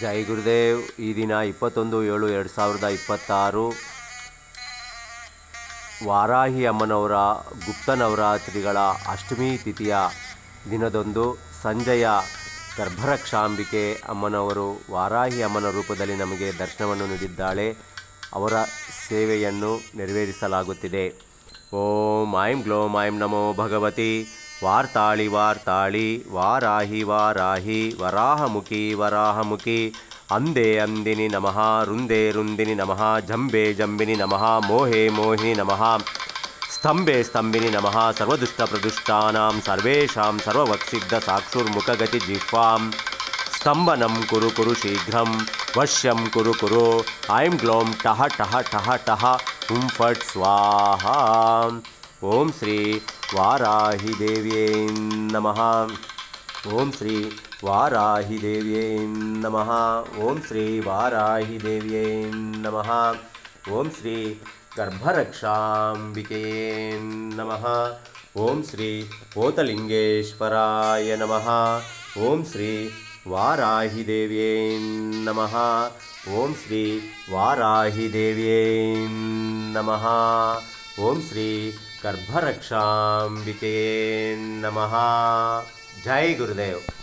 ಜೈ ಗುರುದೇವ್. ಈ ದಿನ 21/7/2026 ವಾರಾಹಿ ಅಮ್ಮನವರ ಗುಪ್ತ ನವರಾತ್ರಿಗಳ ಅಷ್ಟಮಿ ತಿಥಿಯ ದಿನದಂದು ಸಂಜೆಯ ಗರ್ಭರಕ್ಷಾಂಬಿಕೆ ಅಮ್ಮನವರು ವಾರಾಹಿ ಅಮ್ಮನ ರೂಪದಲ್ಲಿ ನಮಗೆ ದರ್ಶನವನ್ನು ನೀಡಿದ್ದಾಳೆ. ಅವರ ಸೇವೆಯನ್ನು ನೆರವೇರಿಸಲಾಗುತ್ತಿದೆ. ಓಂ ಐಂ ಗ್ಲೋಂ ಐಂ ನಮೋ ಭಗವತಿ ವಾರ್ತಾಳಿ ವಾರ್ತಾಳಿ ವಾರಾಹಿ ವಾರಾಹಿ ವರಾಹಮುಖಿ ವರಾಹಮುಖಿ ಅಂದೇ ಅಂದಿನಿ ನಮಃ ರುಂದೇ ರುಂದಿನಿ ನಮಃ ಜಂಬೆ ಜಂಬಿನಿ ನಮಃ ಮೋಹೆ ಮೋಹಿನಿ ನಮಃ ಸ್ತಂಭೆ ಸ್ತಂಭಿನಿ ನಮಃ ಸರ್ವದುಷ್ಟ ಪ್ರದುಷ್ಟಾನಾಂ ಸರ್ವೇಷಾಂ ಸರ್ವವಕ್ಸಿದ್ಧ ಸಾಕ್ಷುರ್ಮುಖಗತಿ ಜಿಹ್ವಾಂ ಸ್ತಂಭನಂ ಕುರು ಕುರು ಶೀಘ್ರಂ ವಶ್ಯಂ ಕುರು ಕುರು ಐಂ ಗ್ಲೋಂ ಟಹ ಟಹ ಟಹ ಟಹ ಹುಂ ಫಟ್ ಸ್ವಾಹಾ. ಓಂ ಶ್ರೀ ವಾರಾಹಿ ದೇವ್ಯೈ ನಮಃ. ಓಂ ಶ್ರೀ ವಾರಾಹಿ ದೇವ್ಯೈ ನಮಃ. ಓಂ ಶ್ರೀ ವಾರಾಹಿ ದೇವ್ಯೈ ನಮಃ. ಓಂ ಶ್ರೀ ಗರ್ಭರಕ್ಷಾಂಬಿಕೆಯೇ ನಮಃ. ಓಂ ಶ್ರೀ ಓತಲಿಂಗೇಶ್ವರಾಯ ನಮಃ. ಓಂ ಶ್ರೀ ವಾರಾಹಿ ದೇವ್ಯೈ ನಮಃ. ಓಂ ಶ್ರೀ ವಾರಾಹಿ ದೇವ್ಯೈ ನಮಃ. ಓಂ ಶ್ರೀ ಗರ್ಭರಕ್ಷಾಂಬಿಕೆಯೇ ನಮಃ. ಜೈ ಗುರುದೇವ್.